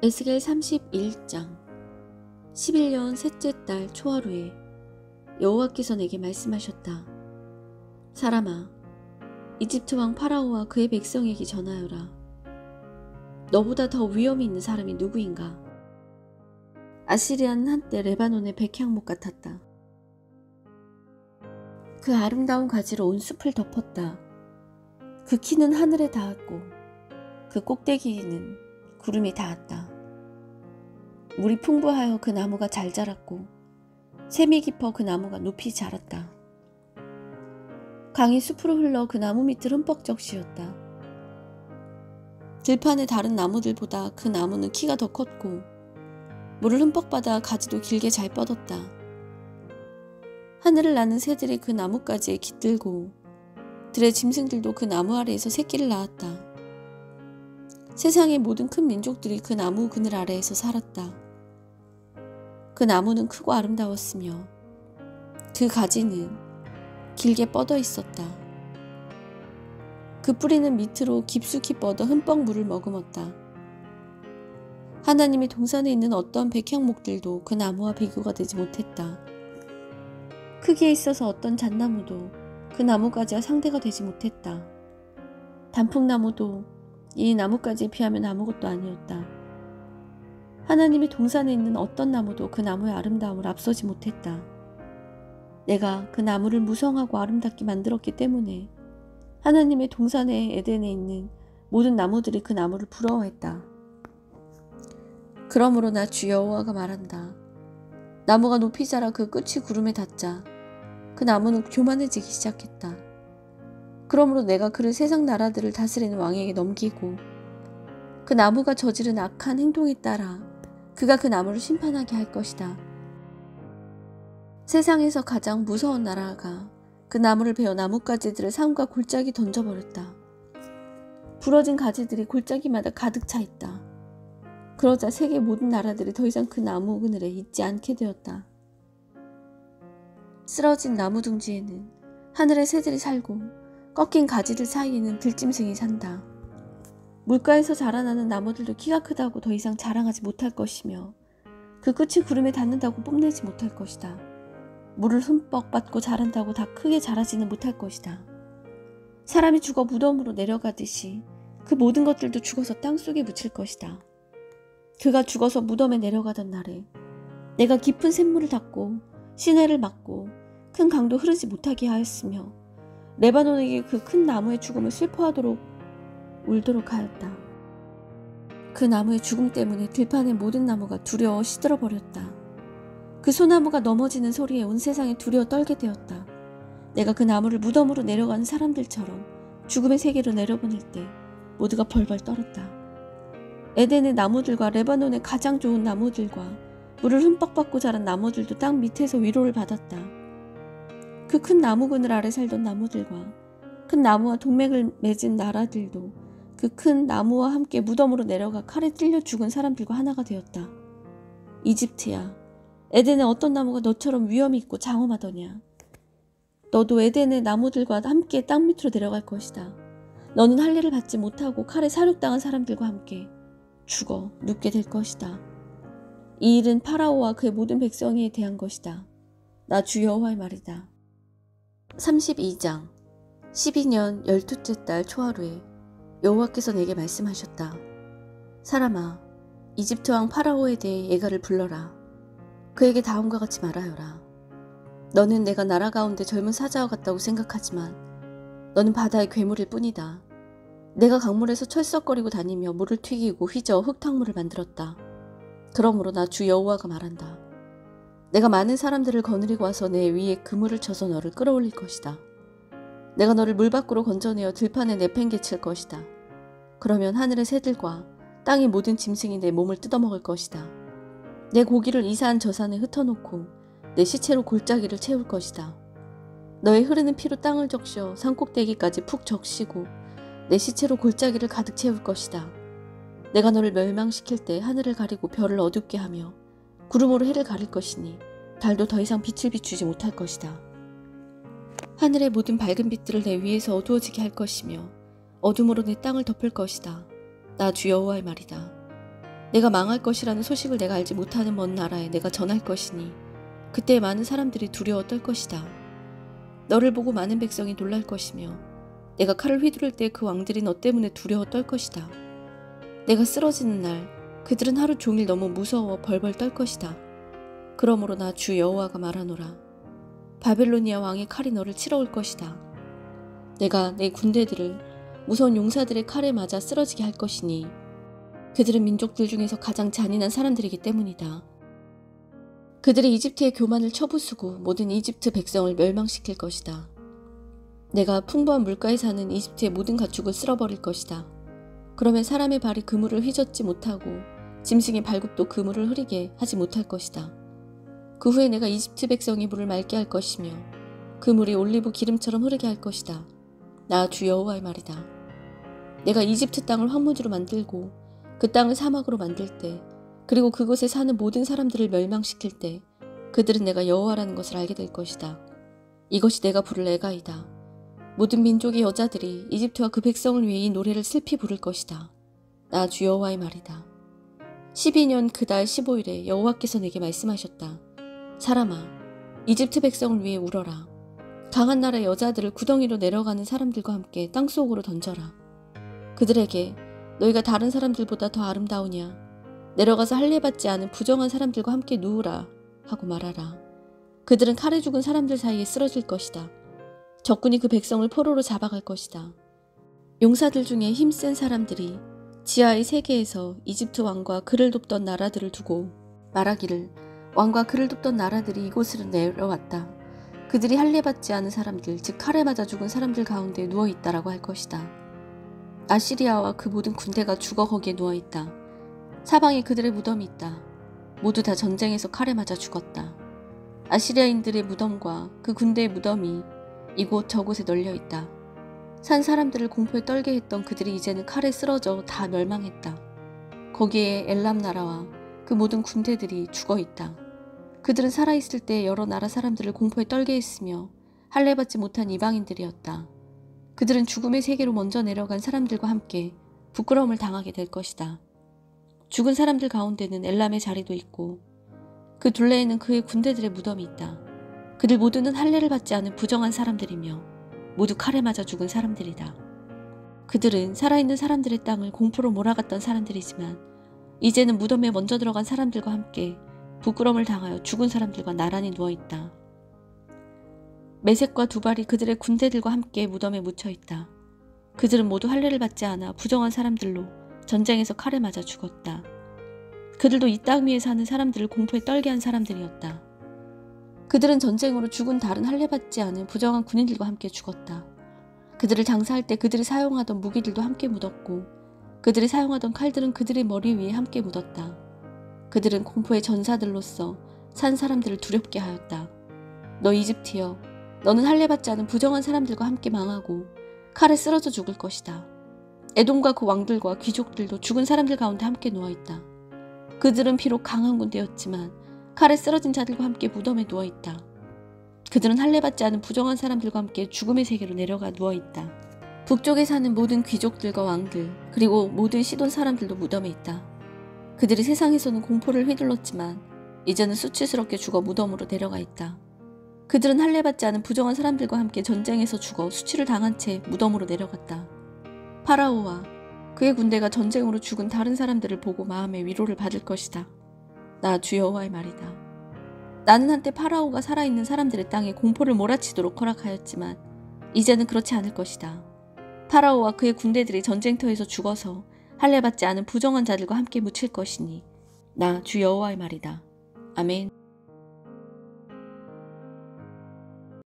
에스겔 31장 11년 셋째 달 초하루에 여호와께서 내게 말씀하셨다. 사람아, 이집트 왕 파라오와 그의 백성에게 전하여라. 너보다 더 위험이 있는 사람이 누구인가? 아시리아는 한때 레바논의 백향목 같았다. 그 아름다운 가지로 온 숲을 덮었다. 그 키는 하늘에 닿았고 그 꼭대기에는 구름이 닿았다. 물이 풍부하여 그 나무가 잘 자랐고 샘이 깊어 그 나무가 높이 자랐다. 강이 숲으로 흘러 그 나무 밑을 흠뻑 적시었다. 들판의 다른 나무들보다 그 나무는 키가 더 컸고 물을 흠뻑 받아 가지도 길게 잘 뻗었다. 하늘을 나는 새들이 그 나뭇가지에 깃들고 들의 짐승들도 그 나무 아래에서 새끼를 낳았다. 세상의 모든 큰 민족들이 그 나무 그늘 아래에서 살았다. 그 나무는 크고 아름다웠으며 그 가지는 길게 뻗어 있었다. 그 뿌리는 밑으로 깊숙이 뻗어 흠뻑 물을 머금었다. 하나님의 동산에 있는 어떤 백향목들도 그 나무와 비교가 되지 못했다. 크기에 있어서 어떤 잣나무도 그 나무가지와 상대가 되지 못했다. 단풍나무도 이 나무까지에 비하면 아무것도 아니었다. 하나님의 동산에 있는 어떤 나무도 그 나무의 아름다움을 앞서지 못했다. 내가 그 나무를 무성하고 아름답게 만들었기 때문에 하나님의 동산의 에덴에 있는 모든 나무들이 그 나무를 부러워했다. 그러므로 나 주 여호와가 말한다. 나무가 높이 자라 그 끝이 구름에 닿자 그 나무는 교만해지기 시작했다. 그러므로 내가 그를 세상 나라들을 다스리는 왕에게 넘기고 그 나무가 저지른 악한 행동에 따라 그가 그 나무를 심판하게 할 것이다. 세상에서 가장 무서운 나라가 그 나무를 베어 나뭇가지들을 삶과 골짜기 던져버렸다. 부러진 가지들이 골짜기마다 가득 차 있다. 그러자 세계 모든 나라들이 더 이상 그 나무 그늘에 있지 않게 되었다. 쓰러진 나무 둥지에는 하늘의 새들이 살고 꺾인 가지들 사이에는 들짐승이 산다. 물가에서 자라나는 나무들도 키가 크다고 더 이상 자랑하지 못할 것이며 그 끝이 구름에 닿는다고 뽐내지 못할 것이다. 물을 흠뻑 받고 자란다고 다 크게 자라지는 못할 것이다. 사람이 죽어 무덤으로 내려가듯이 그 모든 것들도 죽어서 땅속에 묻힐 것이다. 그가 죽어서 무덤에 내려가던 날에 내가 깊은 샘물을 닫고 시내를 막고 큰 강도 흐르지 못하게 하였으며 레바논에게 그 큰 나무의 죽음을 슬퍼하도록 울도록 하였다. 그 나무의 죽음 때문에 들판의 모든 나무가 두려워 시들어버렸다. 그 소나무가 넘어지는 소리에 온 세상이 두려워 떨게 되었다. 내가 그 나무를 무덤으로 내려가는 사람들처럼 죽음의 세계로 내려보낼 때 모두가 벌벌 떨었다. 에덴의 나무들과 레바논의 가장 좋은 나무들과 물을 흠뻑 받고 자란 나무들도 땅 밑에서 위로를 받았다. 그 큰 나무 그늘 아래 살던 나무들과 큰 나무와 동맹을 맺은 나라들도 그 큰 나무와 함께 무덤으로 내려가 칼에 찔려 죽은 사람들과 하나가 되었다. 이집트야, 에덴의 어떤 나무가 너처럼 위험이 있고 장엄하더냐. 너도 에덴의 나무들과 함께 땅 밑으로 내려갈 것이다. 너는 할례를 받지 못하고 칼에 사륙당한 사람들과 함께 죽어 눕게 될 것이다. 이 일은 파라오와 그의 모든 백성에 대한 것이다. 나 주 여호와의 말이다. 32장 12년 12째 달 초하루에 여호와께서 내게 말씀하셨다. 사람아, 이집트 왕 파라오에 대해 예가를 불러라. 그에게 다음과 같이 말하여라. 너는 내가 나라 가운데 젊은 사자와 같다고 생각하지만 너는 바다의 괴물일 뿐이다. 내가 강물에서 철썩거리고 다니며 물을 튀기고 휘저어 흙탕물을 만들었다. 그러므로 나 주 여호와가 말한다. 내가 많은 사람들을 거느리고 와서 내 위에 그물을 쳐서 너를 끌어올릴 것이다. 내가 너를 물 밖으로 건져내어 들판에 내팽개칠 것이다. 그러면 하늘의 새들과 땅의 모든 짐승이 내 몸을 뜯어먹을 것이다. 내 고기를 이사한 저산에 흩어놓고 내 시체로 골짜기를 채울 것이다. 너의 흐르는 피로 땅을 적셔 산꼭대기까지 푹 적시고 내 시체로 골짜기를 가득 채울 것이다. 내가 너를 멸망시킬 때 하늘을 가리고 별을 어둡게 하며 구름으로 해를 가릴 것이니 달도 더 이상 빛을 비추지 못할 것이다. 하늘의 모든 밝은 빛들을 내 위에서 어두워지게 할 것이며 어둠으로 내 땅을 덮을 것이다. 나 주 여호와의 말이다. 내가 망할 것이라는 소식을 내가 알지 못하는 먼 나라에 내가 전할 것이니 그때 많은 사람들이 두려워 떨 것이다. 너를 보고 많은 백성이 놀랄 것이며 내가 칼을 휘두를 때 그 왕들이 너 때문에 두려워 떨 것이다. 내가 쓰러지는 날 그들은 하루 종일 너무 무서워 벌벌 떨 것이다. 그러므로 나 주 여호와가 말하노라. 바벨로니아 왕의 칼이 너를 치러 올 것이다. 내가 내 군대들을 무서운 용사들의 칼에 맞아 쓰러지게 할 것이니 그들은 민족들 중에서 가장 잔인한 사람들이기 때문이다. 그들이 이집트의 교만을 쳐부수고 모든 이집트 백성을 멸망시킬 것이다. 내가 풍부한 물가에 사는 이집트의 모든 가축을 쓸어버릴 것이다. 그러면 사람의 발이 그물을 휘젓지 못하고 짐승의 발굽도 그물을 흐리게 하지 못할 것이다. 그 후에 내가 이집트 백성의 물을 맑게 할 것이며 그 물이 올리브 기름처럼 흐르게 할 것이다. 나 주 여호와의 말이다. 내가 이집트 땅을 황무지로 만들고 그 땅을 사막으로 만들 때 그리고 그곳에 사는 모든 사람들을 멸망시킬 때 그들은 내가 여호와라는 것을 알게 될 것이다. 이것이 내가 부를 애가이다. 모든 민족의 여자들이 이집트와 그 백성을 위해 이 노래를 슬피 부를 것이다. 나 주 여호와의 말이다. 12년 그달 15일에 여호와께서 내게 말씀하셨다. 사람아, 이집트 백성을 위해 울어라. 강한 나라의 여자들을 구덩이로 내려가는 사람들과 함께 땅속으로 던져라. 그들에게 너희가 다른 사람들보다 더 아름다우냐? 내려가서 할례받지 않은 부정한 사람들과 함께 누우라 하고 말하라. 그들은 칼에 죽은 사람들 사이에 쓰러질 것이다. 적군이 그 백성을 포로로 잡아갈 것이다. 용사들 중에 힘센 사람들이 지하의 세계에서 이집트 왕과 그를 돕던 나라들을 두고 말하기를 왕과 그를 돕던 나라들이 이곳으로 내려왔다. 그들이 할례받지 않은 사람들, 즉 칼에 맞아 죽은 사람들 가운데 누워있다라고 할 것이다. 아시리아와 그 모든 군대가 죽어 거기에 누워있다. 사방에 그들의 무덤이 있다. 모두 다 전쟁에서 칼에 맞아 죽었다. 아시리아인들의 무덤과 그 군대의 무덤이 이곳 저곳에 널려있다. 산 사람들을 공포에 떨게 했던 그들이 이제는 칼에 쓰러져 다 멸망했다. 거기에 엘람 나라와 그 모든 군대들이 죽어있다. 그들은 살아있을 때 여러 나라 사람들을 공포에 떨게 했으며 할례받지 못한 이방인들이었다. 그들은 죽음의 세계로 먼저 내려간 사람들과 함께 부끄러움을 당하게 될 것이다. 죽은 사람들 가운데는 엘람의 자리도 있고 그 둘레에는 그의 군대들의 무덤이 있다. 그들 모두는 할례를 받지 않은 부정한 사람들이며 모두 칼에 맞아 죽은 사람들이다. 그들은 살아있는 사람들의 땅을 공포로 몰아갔던 사람들이지만 이제는 무덤에 먼저 들어간 사람들과 함께 부끄러움을 당하여 죽은 사람들과 나란히 누워있다. 메섹과 두발이 그들의 군대들과 함께 무덤에 묻혀있다. 그들은 모두 할례를 받지 않아 부정한 사람들로 전쟁에서 칼에 맞아 죽었다. 그들도 이 땅 위에 사는 사람들을 공포에 떨게 한 사람들이었다. 그들은 전쟁으로 죽은 다른 할례받지 않은 부정한 군인들과 함께 죽었다. 그들을 장사할 때 그들이 사용하던 무기들도 함께 묻었고 그들이 사용하던 칼들은 그들의 머리 위에 함께 묻었다. 그들은 공포의 전사들로서 산 사람들을 두렵게 하였다. 너 이집트여, 너는 할례받지 않은 부정한 사람들과 함께 망하고 칼에 쓰러져 죽을 것이다. 에돔과 그 왕들과 귀족들도 죽은 사람들 가운데 함께 누워있다. 그들은 비록 강한 군대였지만 칼에 쓰러진 자들과 함께 무덤에 누워있다. 그들은 할례받지 않은 부정한 사람들과 함께 죽음의 세계로 내려가 누워있다. 북쪽에 사는 모든 귀족들과 왕들 그리고 모든 시돈 사람들도 무덤에 있다. 그들이 세상에서는 공포를 휘둘렀지만 이제는 수치스럽게 죽어 무덤으로 내려가 있다. 그들은 할례받지 않은 부정한 사람들과 함께 전쟁에서 죽어 수치를 당한 채 무덤으로 내려갔다. 파라오와 그의 군대가 전쟁으로 죽은 다른 사람들을 보고 마음의 위로를 받을 것이다. 나 주 여호와의 말이다. 나는 한때 파라오가 살아있는 사람들의 땅에 공포를 몰아치도록 허락하였지만 이제는 그렇지 않을 것이다. 파라오와 그의 군대들이 전쟁터에서 죽어서 할례받지 않은 부정한 자들과 함께 묻힐 것이니 나 주 여호와의 말이다. 아멘.